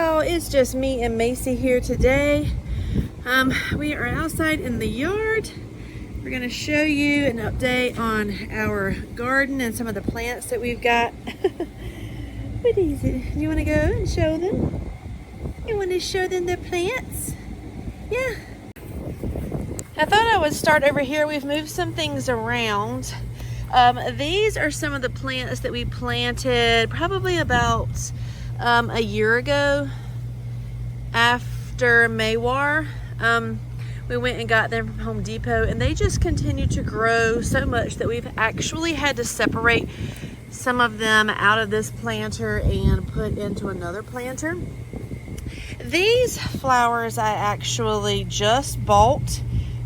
y'all, it's just me and Macy here today. We are outside in the yard. We're gonna show you an update on our garden and some of the plants that we've got. What is it? You wanna go and show them? You wanna show them the plants? Yeah. I thought I would start over here. We've moved some things around. These are some of the plants that we planted probably about a year ago after Maywar. We went and got them from Home Depot, and they just continue to grow so much that we've actually had to separate some of them out of this planter and put into another planter. These flowers I actually just bought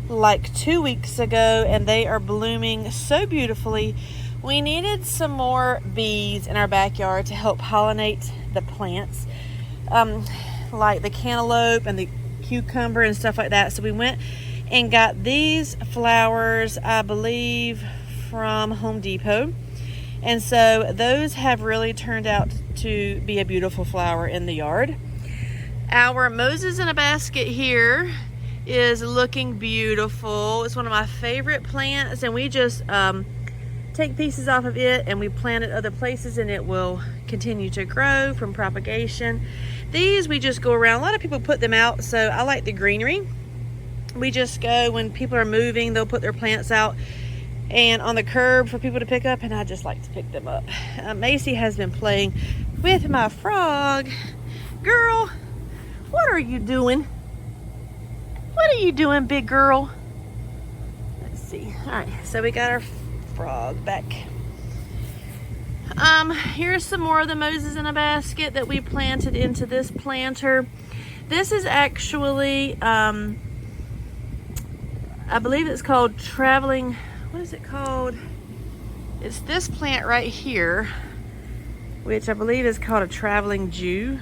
like 2 weeks ago, and they are blooming so beautifully. We needed some more bees in our backyard to help pollinate the plants, like the cantaloupe and the cucumber and stuff like that. So we went and got these flowers, I believe, from Home Depot. And so those have really turned out to be a beautiful flower in the yard. Our Moses in a basket here is looking beautiful. It's one of my favorite plants, and we just take pieces off of it and we plant it other places, and it will continue to grow from propagation. These we just go around. A lot of people put them out, so I like the greenery. We just go when people are moving, they'll put their plants out and on the curb for people to pick up, and I just like to pick them up. Macy has been playing with my frog. Girl, what are you doing? What are you doing, big girl? Let's see. All right, so we got our frog back. Here's some more of the Moses in a basket that we planted into this planter. This is actually, I believe it's called traveling, what is it called? It's this plant right here, which I believe is called a traveling Jew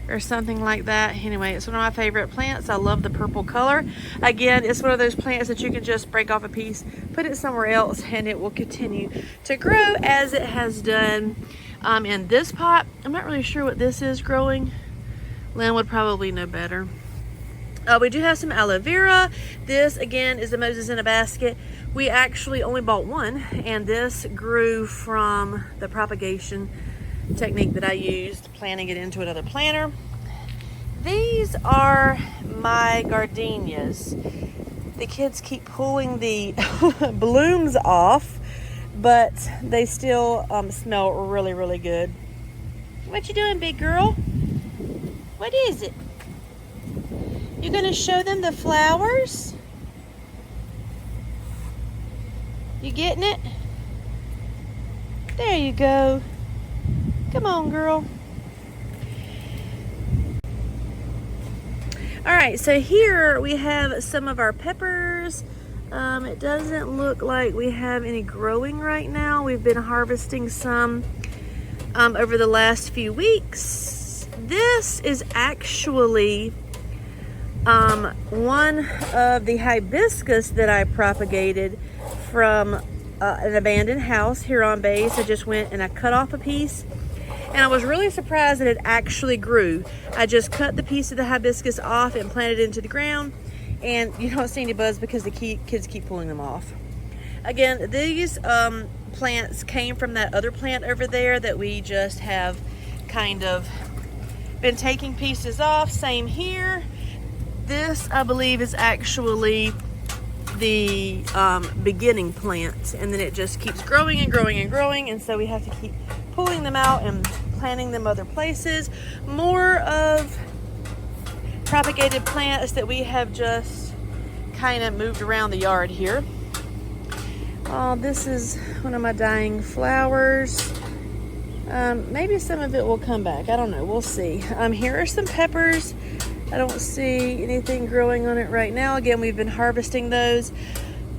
or something like that. Anyway, it's one of my favorite plants. I love the purple color. Again, it's one of those plants that you can just break off a piece, put it somewhere else, and it will continue to grow as it has done in this pot. I'm not really sure what this is growing. Lynn would probably know better. We do have some aloe vera. This again is the Moses in a basket. We actually only bought one, and this grew from the propagation technique that I used, planting it into another planter. These are my gardenias. The kids keep pulling the blooms off, but they still smell really, really good. What you doing, big girl? What is it? You gonna show them the flowers? You getting it? There you go. Come on, girl. All right, so here we have some of our peppers. It doesn't look like we have any growing right now. We've been harvesting some over the last few weeks. This is actually one of the hibiscus that I propagated from an abandoned house here on base. I just went and I cut off a piece, and I was really surprised that it actually grew. I just cut the piece of the hibiscus off and planted it into the ground, and you don't see any buds because the kids keep pulling them off. Again, these plants came from that other plant over there that we just have kind of been taking pieces off. Same here. This, I believe, is actually the beginning plant, and then it just keeps growing and growing and growing, and so we have to keep pulling them out and planting them other places. More of propagated plants that we have just kind of moved around the yard here. Oh, this is one of my dying flowers. Maybe some of it will come back. I don't know. We'll see. Here are some peppers. I don't see anything growing on it right now. Again, we've been harvesting those.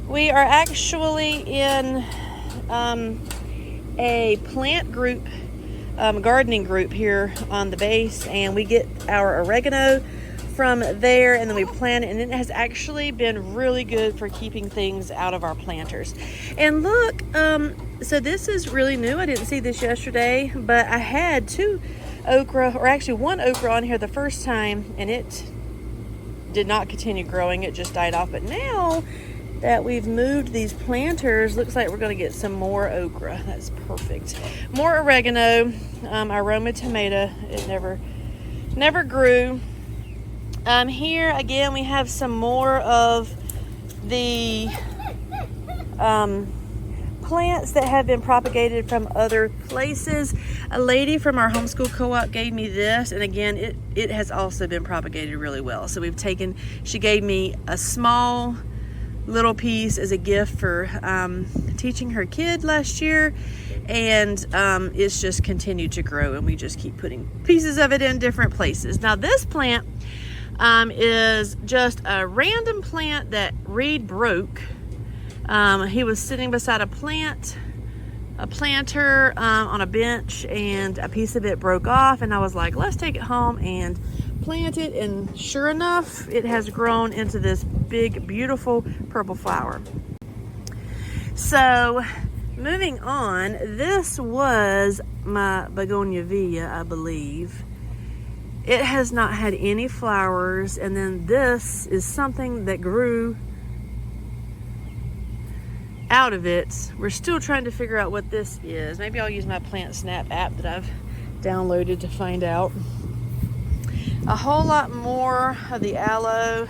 We are actually in a plant group, gardening group here on the base, and we get our oregano from there, and then we plant it, and it has actually been really good for keeping things out of our planters. And look, so this is really new. I didn't see this yesterday, but I had two okra, or actually one okra on here the first time, and it did not continue growing. It just died off. But now that we've moved these planters, looks like we're going to get some more okra. That's perfect. More oregano. Our Roma tomato, it never grew. Here again we have some more of the plants that have been propagated from other places. A lady from our homeschool co-op gave me this, and again it has also been propagated really well. So she gave me a small little piece as a gift for teaching her kid last year, and it's just continued to grow, and we just keep putting pieces of it in different places. Now this plant is just a random plant that Reed broke. He was sitting beside a planter on a bench, and a piece of it broke off, and I was like, let's take it home and plant it, and sure enough, it has grown into this big, beautiful purple flower. So moving on, this was my bougainvillea, I believe. It has not had any flowers, and then this is something that grew out of it. We're still trying to figure out what this is. Maybe I'll use my Plant Snap app that I've downloaded to find out. A whole lot more of the aloe.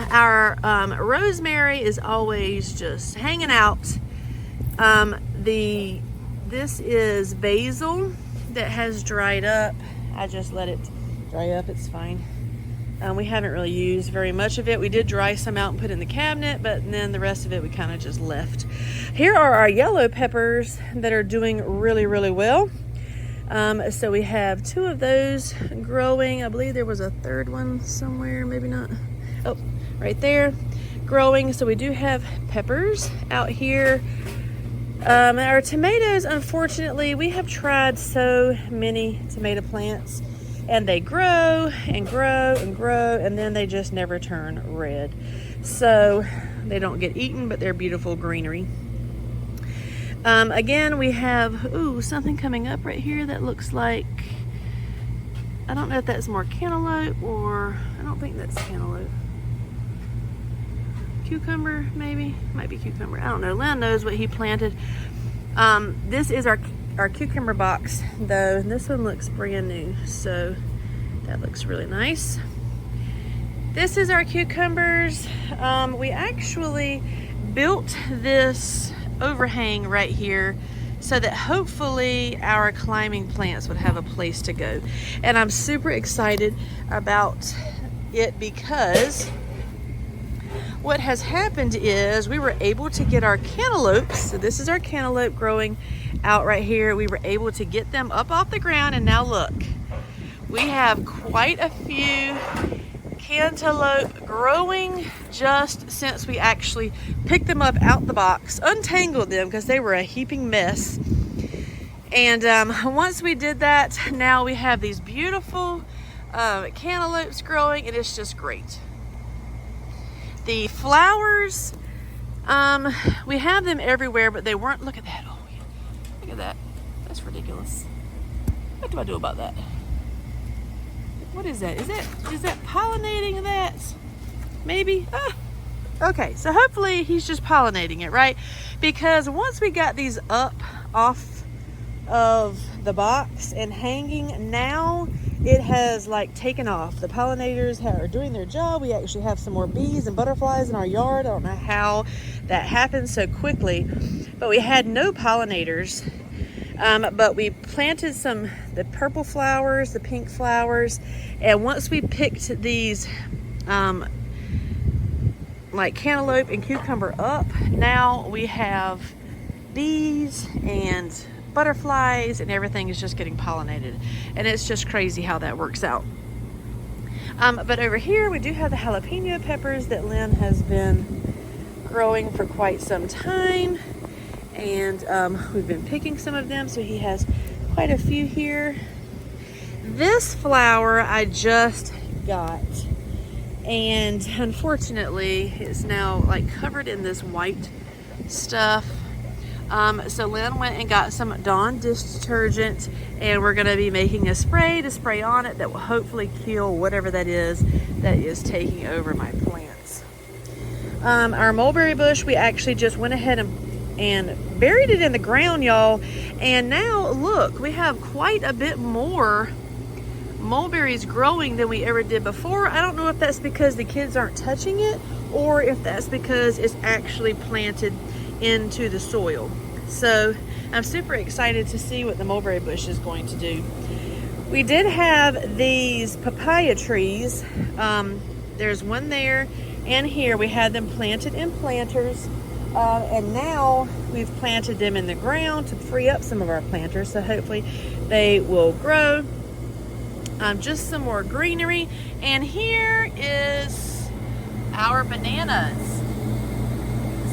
Our rosemary is always just hanging out. This is basil that has dried up. I just let it dry up, it's fine. We haven't really used very much of it. We did dry some out and put in the cabinet, but then the rest of it we kind of just left. Here are our yellow peppers that are doing really, really well. So we have 2 of those growing. I believe there was a third one somewhere, maybe not. Oh, right there, growing. So we do have peppers out here. Our tomatoes, unfortunately, we have tried so many tomato plants, and they grow and grow and grow, and then they just never turn red. So they don't get eaten, but they're beautiful greenery. Again, we have something coming up right here that looks like, I don't know if that's more cantaloupe, or I don't think that's cantaloupe. Cucumber, maybe? Might be cucumber. I don't know. Len knows what he planted. This is our cucumber box, though, and this one looks brand new, so that looks really nice. This is our cucumbers. We actually built this overhang right here so that hopefully our climbing plants would have a place to go, and I'm super excited about it because what has happened is we were able to get our cantaloupes. So this is our cantaloupe growing out right here. We were able to get them up off the ground, and now look, we have quite a few cantaloupe growing just since we actually picked them up out the box, untangled them because they were a heaping mess. And once we did that, now we have these beautiful cantaloupes growing, and it's just great. The flowers, we have them everywhere, but they weren't. Look at that. Oh, yeah. Look at that. That's ridiculous. What do I do about that? What is that? Is that pollinating that? Maybe? Okay, so hopefully he's just pollinating it, right? Because once we got these up off of the box and hanging, now it has like taken off. The pollinators are doing their job. We actually have some more bees and butterflies in our yard. I don't know how that happened so quickly, but we had no pollinators. But we planted the purple flowers, the pink flowers, and once we picked these like cantaloupe and cucumber up, now we have bees and butterflies, and everything is just getting pollinated, and it's just crazy how that works out. But over here we do have the jalapeno peppers that Lynn has been growing for quite some time, and we've been picking some of them, so he has quite a few here. This flower I just got, and unfortunately it's now like covered in this white stuff. So Lynn went and got some Dawn dish detergent, and we're going to be making a spray to spray on it that will hopefully kill whatever that is taking over my plants. Our mulberry bush, we actually just went ahead and buried it in the ground, y'all, and now look, we have quite a bit more mulberries growing than we ever did before. I don't know if that's because the kids aren't touching it or if that's because it's actually planted into the soil. So I'm super excited to see what the mulberry bush is going to do. We did have these papaya trees. There's one there and here. We had them planted in planters, and now we've planted them in the ground to free up some of our planters, so hopefully they will grow. Just some more greenery, and here is our bananas.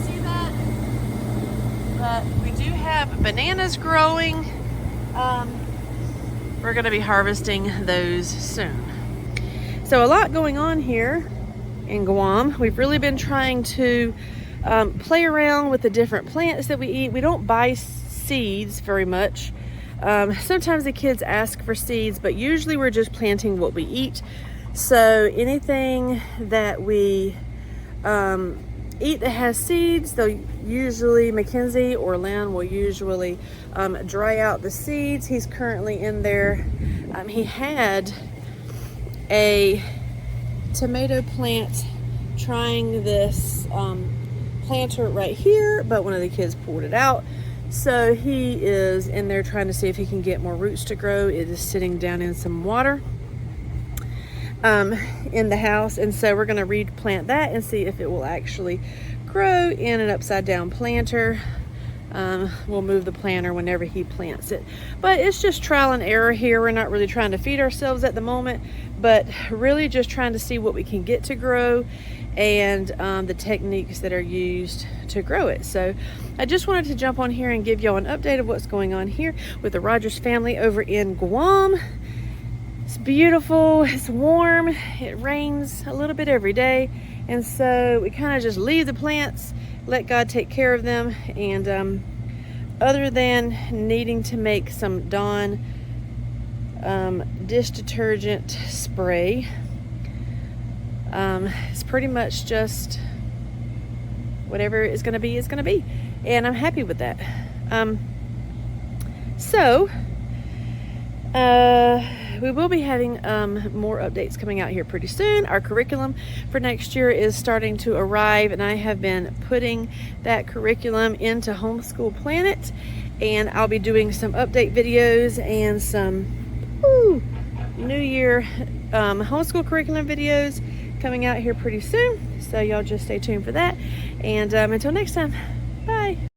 See that? But we do have bananas growing. We're going to be harvesting those soon. So a lot going on here in Guam. We've really been trying to play around with the different plants that we eat. We don't buy seeds very much. Sometimes the kids ask for seeds, but usually we're just planting what we eat. So anything that we eat that has seeds, they'll usually, Mackenzie or Lynn will usually dry out the seeds. He's currently in there. He had a tomato plant trying this planter right here, but one of the kids pulled it out. So he is in there trying to see if he can get more roots to grow. It is sitting down in some water in the house, and so we're going to replant that and see if it will actually grow in an upside down planter. We'll move the planter whenever he plants it, but it's just trial and error here. We're not really trying to feed ourselves at the moment, but really just trying to see what we can get to grow and the techniques that are used to grow it. So I just wanted to jump on here and give y'all an update of what's going on here with the Rogers family over in Guam. It's beautiful, it's warm, it rains a little bit every day, and so we kind of just leave the plants, let God take care of them. And other than needing to make some Dawn dish detergent spray, it's pretty much just whatever it's going to be is going to be, and I'm happy with that. We will be having more updates coming out here pretty soon. Our curriculum for next year is starting to arrive, and I have been putting that curriculum into Homeschool Planet, and I'll be doing some update videos and some New Year homeschool curriculum videos coming out here pretty soon. So y'all just stay tuned for that, and until next time, bye.